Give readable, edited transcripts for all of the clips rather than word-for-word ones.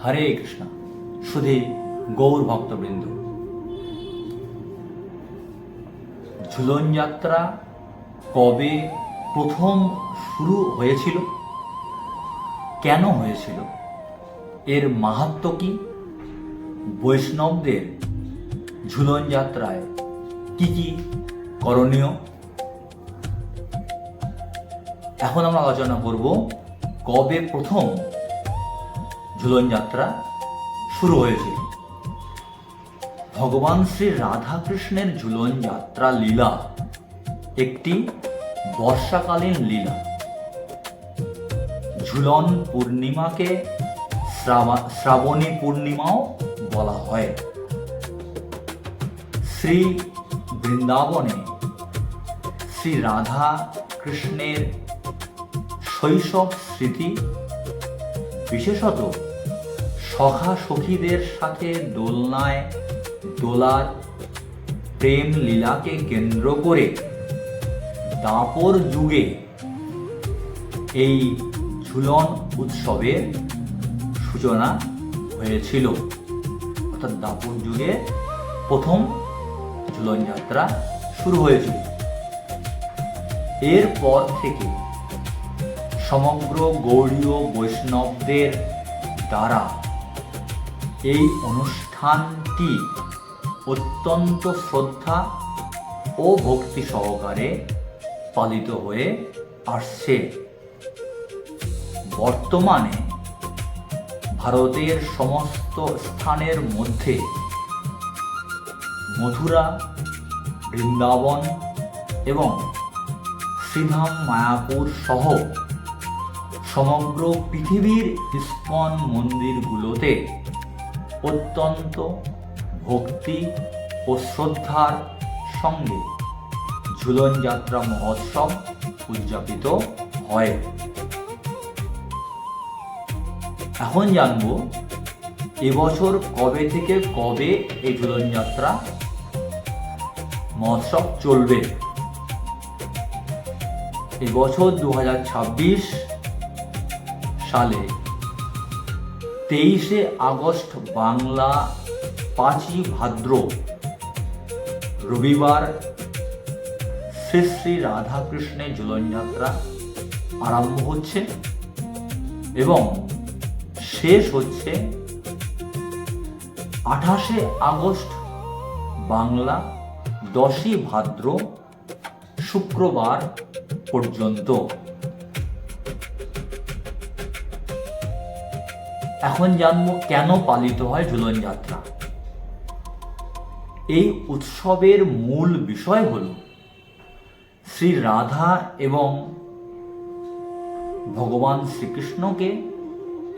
হরে কৃষ্ণ। সুধী গৌর ভক্তবৃন্দ, ঝুলন যাত্রা কবে প্রথম শুরু হয়েছিল, কেন হয়েছিল, এর মাহাত্ম্য কি, বৈষ্ণবদের ঝুলন যাত্রায় কি কি করণীয়, এখন আমরা আলোচনা করব কবে প্রথম ঝুলন যাত্রা শুরু হয়েছিল। ভগবান শ্রী রাধাকৃষ্ণের ঝুলন যাত্রা লীলা একটি বর্ষাকালীন লীলা। ঝুলন পূর্ণিমাকে শ্রাবণী পূর্ণিমাও বলা হয়। শ্রী বৃন্দাবনে শ্রী রাধা কৃষ্ণের শৈশব স্মৃতি, বিশেষত সখা সখীদের সাথে দোলনায় দোলার প্রেম লীলাকে কেন্দ্র করে দাপর যুগে এই ঝুলন উৎসবের সূচনা হয়েছিল। অর্থাৎ দাপর যুগে প্রথম ঝুলন যাত্রা শুরু হয়েছিল। এরপর থেকে সমগ্র গৌড়ীয় বৈষ্ণবদের দ্বারা এই অনুষ্ঠানটি অত্যন্ত শ্রদ্ধা ও ভক্তি সহকারে পালিত হয়ে আসছে। বর্তমানে ভারতের সমস্ত স্থানের মধ্যে মথুরা, বৃন্দাবন এবং শ্রীধাম মায়াপুর সহ সমগ্র পৃথিবীর ইস্কন মন্দিরগুলোতে অত্যন্ত ভক্তি ও শ্রদ্ধার সঙ্গে ঝুলন যাত্রা মহোৎসব উদযাপিত হয়। এখন জানব এবছর কবে থেকে কবে এই ঝুলন যাত্রা মহোৎসব চলবে। এবছর 2026 সালে 23শে আগস্ট বাংলা 5ই ভাদ্র রবিবার শ্রী শ্রী রাধাকৃষ্ণের ঝুলন যাত্রা আরম্ভ হচ্ছে এবং শেষ হচ্ছে 28শে আগস্ট বাংলা 10ই ভাদ্র শুক্রবার পর্যন্ত। এখন জানবো কেন পালিত হয় ঝুলন যাত্রা। এই উৎসবের মূল বিষয় হল শ্রী রাধা এবং ভগবান শ্রীকৃষ্ণকে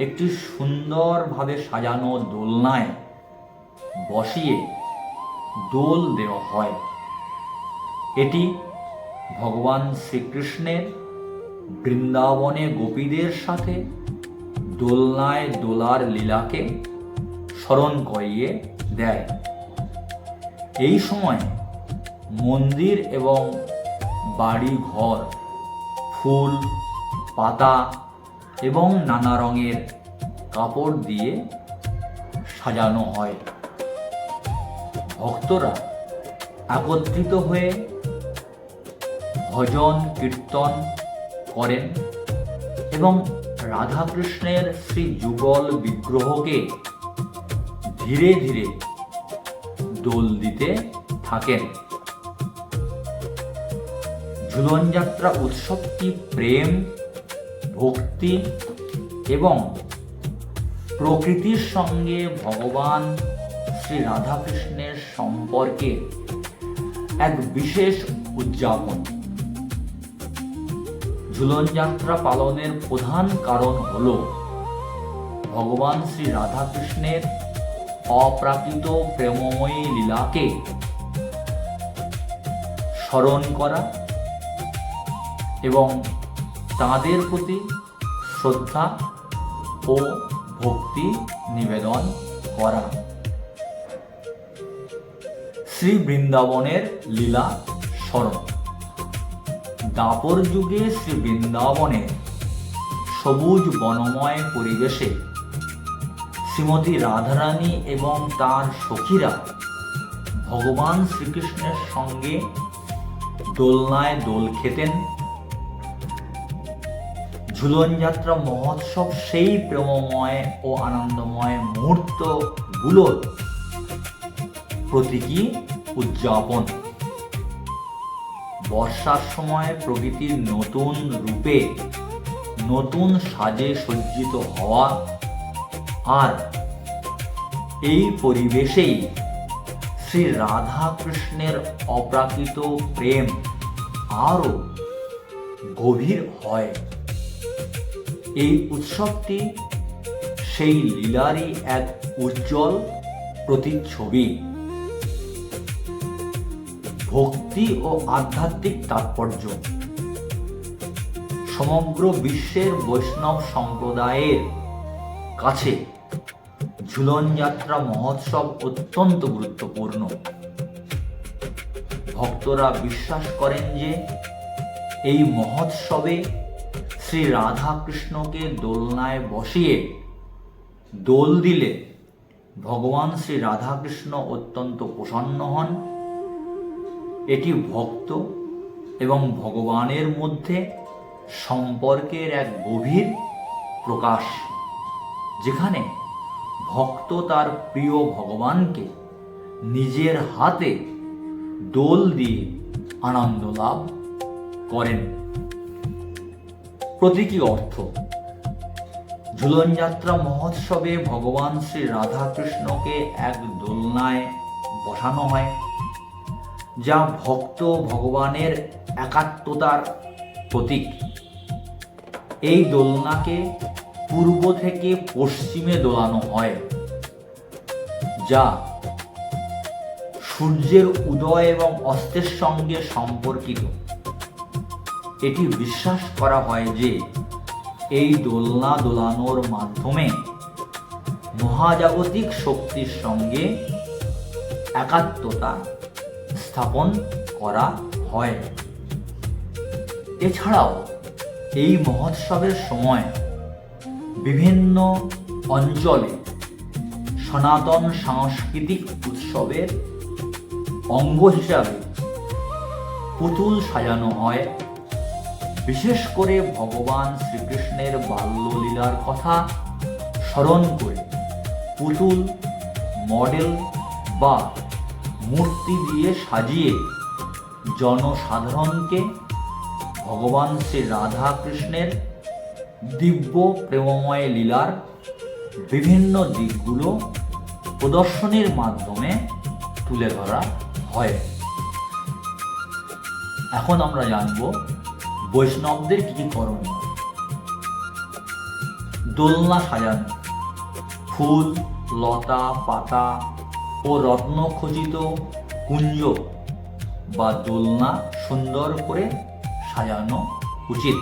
একটি সুন্দরভাবে সাজানো দোলনায় বসিয়ে দোল দেওয়া হয়। এটি ভগবান শ্রীকৃষ্ণের বৃন্দাবনে গোপীদের সাথে দোলনায় দোলার লীলাকে স্মরণ করিয়ে দেয়। এই সময় মন্দির এবং বাড়ি ঘর ফুল, পাতা এবং নানা রঙের কাপড় দিয়ে সাজানো হয়। ভক্তরা একত্রিত হয়ে ভজন কীর্তন করেন এবং রাধাকৃষ্ণের শ্রী যুগল বিগ্রহকে ধীরে ধীরে দোল দিতে থাকেন। ঝুলন যাত্রা উৎসবটি প্রেম, ভক্তি এবং প্রকৃতির সঙ্গে ভগবান শ্রী রাধাকৃষ্ণের সম্পর্কে এক বিশেষ উদযাপন। ঝুলন যাত্রা পালনের প্রধান কারণ হল ভগবান শ্রী রাধাকৃষ্ণের অপ্রাকৃত প্রেমময়ী লীলাকে স্মরণ করা এবং তাঁদের প্রতি শ্রদ্ধা ও ভক্তি নিবেদন করা। শ্রী বৃন্দাবনের লীলা স্মরণ। দাপর যুগে শ্রী বৃন্দাবনের সবুজ বনময় পরিবেশে শ্রীমতী রাধারানী এবং তার সখীরা ভগবান শ্রীকৃষ্ণের সঙ্গে দোলনায় দোল খেতেন। ঝুলন যাত্রা মহোৎসব সেই প্রেমময় ও আনন্দময় মুহূর্তগুলোর প্রতীকী উদযাপন। বর্ষার সময় প্রকৃতির নতুন রূপে নতুন সাজে সজ্জিত হওয়া, আর এই পরিবেশেই শ্রী রাধা কৃষ্ণের অপ্রাকৃত প্রেম আরও গভীর হয়। এই উৎসবটি সেই লীলারই এক উজ্জ্বল প্রতিচ্ছবি। ভক্তি ও আধ্যাত্মিক তাৎপর্য। সমগ্র বিশ্বের বৈষ্ণব সম্প্রদায়ের কাছে ঝুলন যাত্রা মহোৎসব অত্যন্ত গুরুত্বপূর্ণ। ভক্তরা বিশ্বাস করেন যে এই মহোৎসবে শ্রী রাধা কৃষ্ণকে দোলনায় বসিয়ে দোল দিলে ভগবান শ্রী রাধাকৃষ্ণ অত্যন্ত প্রসন্ন হন। এটি ভক্ত এবং ভগবানের মধ্যে সম্পর্কের এক গভীর প্রকাশ, যেখানে ভক্ত তার প্রিয় ভগবানকে নিজের হাতে দোল দিয়ে আনন্দ লাভ করেন। প্রতীকী অর্থ। ঝুলন যাত্রা মহোৎসবে ভগবান শ্রী রাধা কৃষ্ণকে এক দোলনায় বসানো হয়, যা ভক্ত ভগবানের একাত্মতার প্রতীক। এই দোলনাকে পূর্ব থেকে পশ্চিমে দোলানো হয়, যা সূর্যের উদয় এবং অস্তের সঙ্গে সম্পর্কিত। এটি বিশ্বাস করা হয় যে এই দোলনা দোলানোর মাধ্যমে মহাজাগতিক শক্তির সঙ্গে একাত্মতা স্থাপন করা হয়। এছাড়াও এই মহোৎসবের সময় বিভিন্ন অঞ্চলে সনাতন সাংস্কৃতিক উৎসবের অঙ্গ হিসাবে পুতুল সাজানো হয়। বিশেষ করে ভগবান শ্রীকৃষ্ণের বাল্যলীলার কথা স্মরণ করে পুতুল, মডেল বা মূর্তি দিয়ে সাজিয়ে জনসাধারণকে ভগবান শ্রী রাধা কৃষ্ণের দিব্য প্রেমময় লীলার বিভিন্ন দিকগুলো প্রদর্শনীর মাধ্যমে তুলে ধরা হয়। এখন আমরা জানব বৈষ্ণবদের কি কি করণীয়। দোলনা সাজানো। ফুল, লতা, পাতা ও রত্নখচিত কুঞ্জ বা দোলনা সুন্দর করে সাজানো উচিত।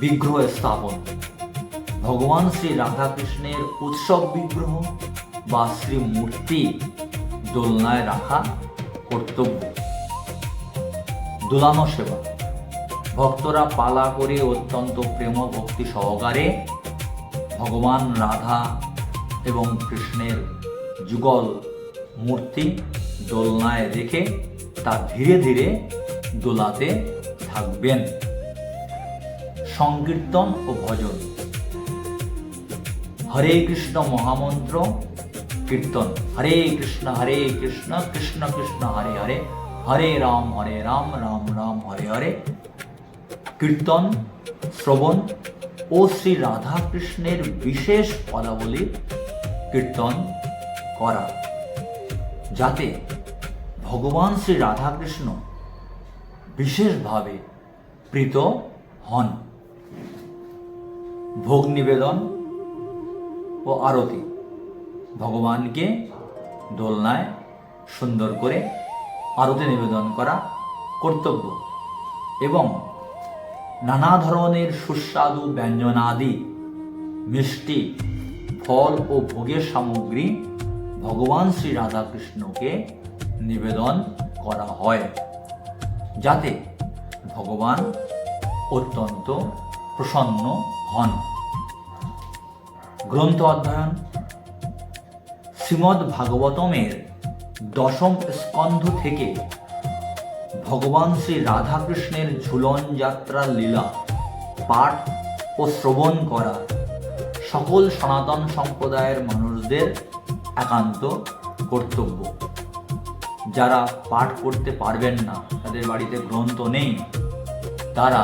বিগ্রহ স্থাপন। ভগবান শ্রী রাধাকৃষ্ণের উৎসব বিগ্রহ বা শ্রীমূর্তি দোলনায় রাখা কর্তব্য। দোলানো সেবা। ভক্তরা পালা করে অত্যন্ত প্রেম ভক্তি সহকারে ভগবান রাধা এবং কৃষ্ণের যুগল মূর্তি দোলনায় রেখে তা ধীরে ধীরে দোলাতে থাকবেন। সংকীর্তন ও ভজন। হরে কৃষ্ণ মহামন্ত্র কীর্তন। হরে কৃষ্ণ কৃষ্ণ কৃষ্ণ হরে হরে, হরে রাম রাম রাম হরে হরে। কীর্তন, শ্রবণ ও শ্রী রাধা কৃষ্ণের বিশেষ পদাবলী কীর্তন করা, যাতে ভগবান শ্রী রাধাকৃষ্ণ বিশেষভাবে প্রীত হন। ভোগ নিবেদন ও আরতি। ভগবানকে দোলনায় সুন্দর করে আরতি নিবেদন করা কর্তব্য এবং নানা ধরনের সুস্বাদু ব্যঞ্জনাদি, মিষ্টি, ফল ও ভোগের সামগ্রী ভগবান শ্রী রাধাকৃষ্ণকে নিবেদন করা হয়, যাতে ভগবান অত্যন্ত প্রসন্ন হন। গ্রন্থ অধ্যয়ন। শ্রীমদ্ ভাগবতমের দশম স্কন্ধ থেকে ভগবান শ্রী রাধাকৃষ্ণের ঝুলন যাত্রা লীলা পাঠ ও শ্রবণ করা সকল সনাতন সম্প্রদায়ের মানুষদের একান্ত কর্তব্য। যারা পাঠ করতে পারবেন না, তাদের বাড়িতে গ্রন্থ নেই, তারা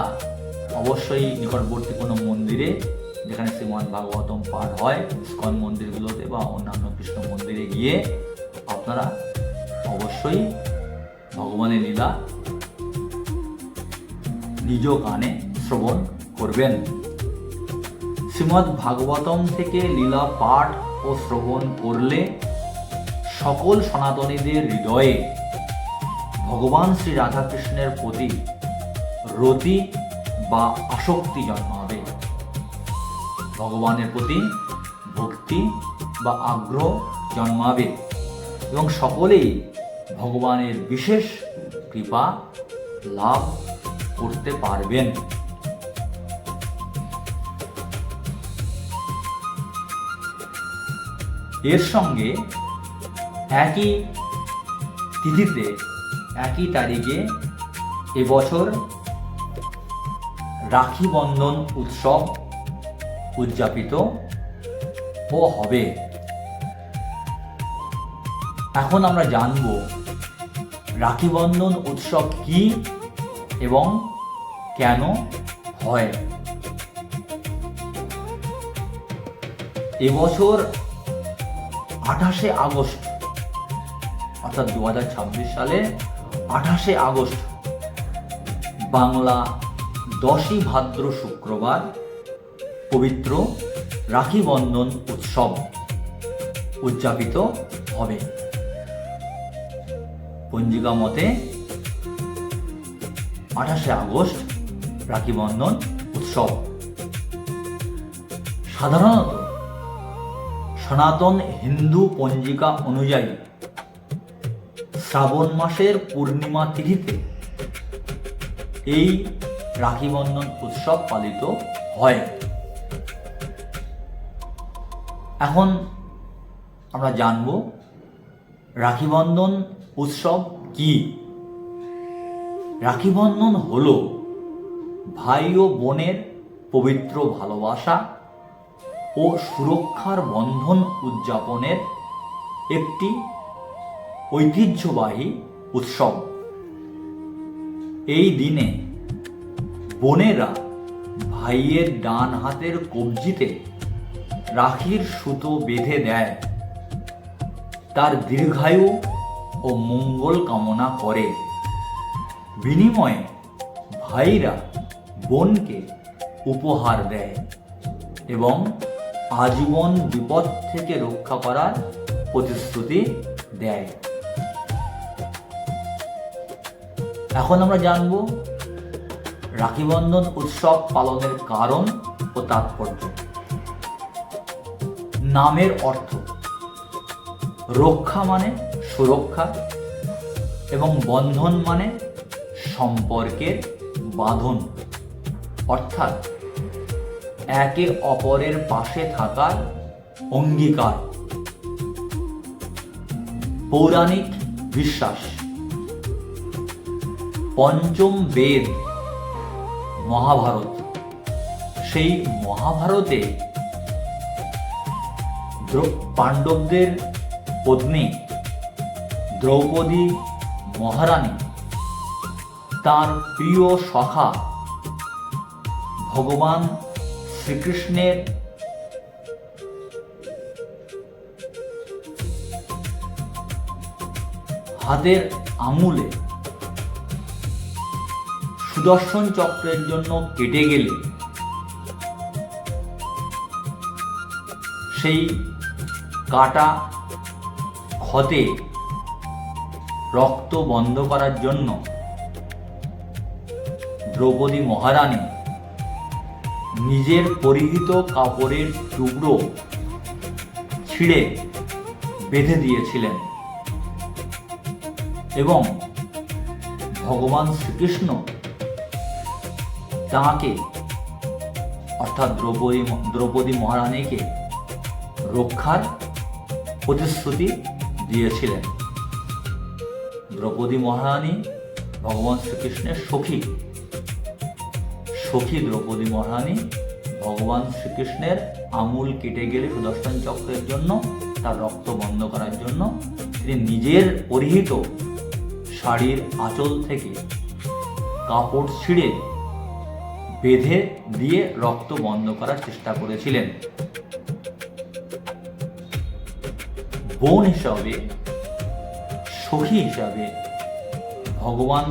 অবশ্যই নিকটবর্তী কোনো মন্দিরে, যেখানে শ্রীমদ্ ভাগবতম পাঠ হয়, ইস্কন মন্দিরগুলোতে বা অন্যান্য কৃষ্ণ মন্দিরে গিয়ে আপনারা অবশ্যই ভগবানের লীলা নিজ কানে শ্রবণ করবেন। শ্রীমদ্ ভাগবতম থেকে লীলা পাঠ ও শ্রবণ করলে সকল সনাতনীদের হৃদয়ে ভগবান শ্রী রাধাকৃষ্ণের প্রতি রতি বা আসক্তি জন্মাবে, ভগবানের প্রতি ভক্তি বা আগ্রহ জন্মাবে এবং সকলেই ভগবানের বিশেষ কৃপা লাভ করতে পারবেন। এর সঙ্গে একই তিথিতে, একই তারিখে এবছর রাখি বন্ধন উৎসব উদযাপিত ও হবে। এখন আমরা জানব রাখি বন্ধন উৎসব কি এবং কেন হয়। এবছর 28শে আগস্ট অর্থাৎ 2026 সালে 28শে আগস্ট বাংলা 10ই ভাদ্র শুক্রবার পবিত্র রাখি বন্ধন উৎসব উদযাপিত হবে। পঞ্জিকা মতে 28শে আগস্ট রাখি বন্ধন উৎসব। সাধারণত সনাতন হিন্দু পঞ্জিকা অনুযায়ী শ্রাবণ মাসের পূর্ণিমা তিথিতে এই রাখি বন্ধন উৎসব পালিত হয়। এখন আমরা জানব রাখি বন্ধন উৎসব কি। রাখি বন্ধন হল ভাই ও বোনের পবিত্র ভালোবাসা ও সুরক্ষার বন্ধন উদযাপনের একটি ঐতিহ্যবাহী উৎসব। এই দিনে বোনেরা ভাইয়ের ডান হাতের কবজিতে রাখির সুতো বেঁধে দেয়, তার দীর্ঘায়ু ও মঙ্গল কামনা করে। বিনিময়ে ভাইরা বোনকে উপহার দেয় এবং আজীবন বিপদ থেকে রক্ষা করার প্রতিশ্রুতি দেয়। এখন আমরা জানব রাখি বন্ধন উৎসব পালনের কারণ ও তাৎপর্য। নামের অর্থ রক্ষা মানে সুরক্ষা এবং বন্ধন মানে সম্পর্কের বাঁধন, অর্থাৎ একে অপরের পাশে থাকার অঙ্গীকার। পৌরাণিক বিশ্বাস, পঞ্চম বেদ মহাভারত, সেই মহাভারতে পাণ্ডবদের পত্নী দ্রৌপদী মহারানী তার প্রিয় সখা ভগবান শ্রীকৃষ্ণের হাতের আঙুলে সুদর্শন চক্রের জন্য কেটে গেলে সেই কাটা ক্ষতে রক্ত বন্ধ করার জন্য দ্রৌপদী মহারানী নিজের পরিহিত কাপড়ের টুকরো ছিঁড়ে বেঁধে দিয়েছিলেন এবং ভগবান শ্রীকৃষ্ণ তাঁকে অর্থাৎ দ্রৌপদী মহারানীকে রক্ষার প্রতিশ্রুতি দিয়েছিলেন। দ্রৌপদী মহারানী ভগবান শ্রীকৃষ্ণের সখী দ্রৌপদী মহারানী ভগবান শ্রীকৃষ্ণের আঙুল কেটে গেলে সুদর্শন চক্রের জন্য, তার রক্ত বন্ধ করার জন্য তিনি নিজের পরিহিত শাড়ির আঁচল থেকে কাপড় ছিঁড়ে বেঁধে দিয়ে রক্ত বন্ধ করার চেষ্টা করেছিলেন। বোন হিসাবে, সখী হিসাবে ভগবান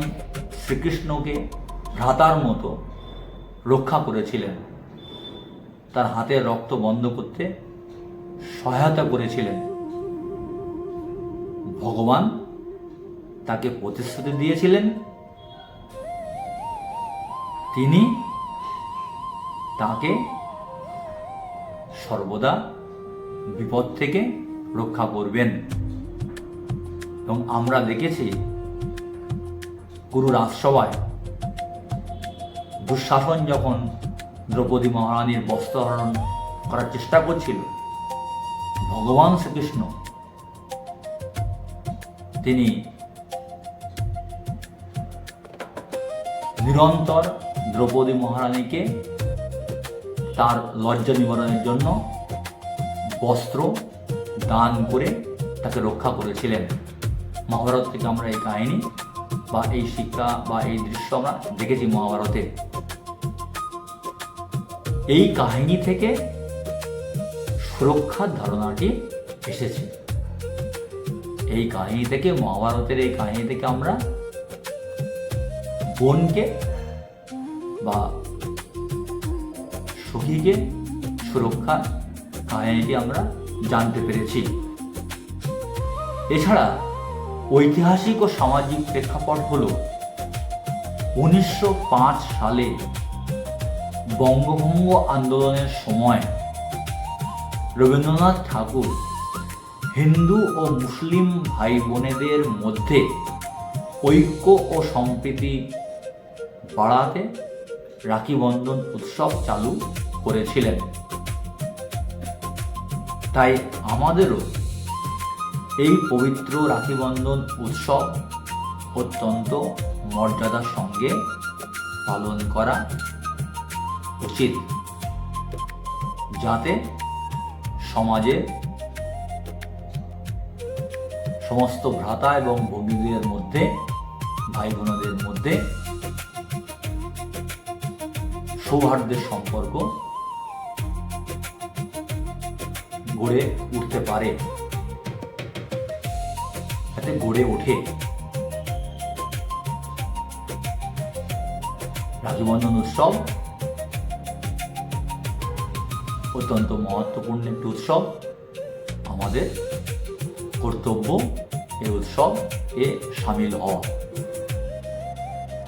শ্রীকৃষ্ণকে ভ্রাতার মতো রক্ষা করেছিলেন, তার হাতের রক্ত বন্ধ করতে সহায়তা করেছিলেন। ভগবান তাকে প্রতিশ্রুতি দিয়েছিলেন তিনি তাকে সর্বদা বিপদ থেকে রক্ষা করবেন। এবং আমরা দেখেছি গুরু রাজসভায় দুঃশাসন যখন দ্রৌপদী মহারানীর বস্ত্রহরণ করার চেষ্টা করছিল, ভগবান শ্রীকৃষ্ণ তিনি নিরন্তর দ্রৌপদী মহারানীকে তার লজ্জা নিবারণের জন্য বস্ত্র দান করে তাকে রক্ষা করেছিলেন। মহাভারত থেকে আমরা এই কাহিনী বা এই শিক্ষা বা এই দৃশ্য আমরা দেখেছি মহাভারতে। এই কাহিনী থেকে সুরক্ষার ধারণাটি এসেছে। এই কাহিনী থেকে, মহাভারতের এই কাহিনী থেকে আমরা বোনকে বা সখীকে সুরক্ষার কাহিনীটি আমরা জানতে পেরেছি। এছাড়া ঐতিহাসিক ও সামাজিক প্রেক্ষাপট হল 1905 সালে বঙ্গভঙ্গ আন্দোলনের সময় রবীন্দ্রনাথ ঠাকুর হিন্দু ও মুসলিম ভাই বোনেদের মধ্যে ঐক্য ও সম্প্রীতি বাড়াতে রাখি বন্ধন উৎসব চালু করেছিলেন। তাই আমাদেরও এই পবিত্র রাখি বন্ধন উৎসব অত্যন্ত মর্যাদার সঙ্গে পালন করা উচিত, যাতে সমাজে সমস্ত ভ্রাতা এবং ভগ্নীদের মধ্যে, ভাই বোনদের মধ্যে সৌহার্দ্যের সম্পর্ক গড়ে উঠতে পারে, যাতে গড়ে ওঠে। রাখি বন্ধন উৎসব অত্যন্ত মহত্বপূর্ণ একটি উৎসব। আমাদের কর্তব্য এই উৎসব এ সামিল হওয়া।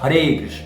হরে কৃষ্ণ।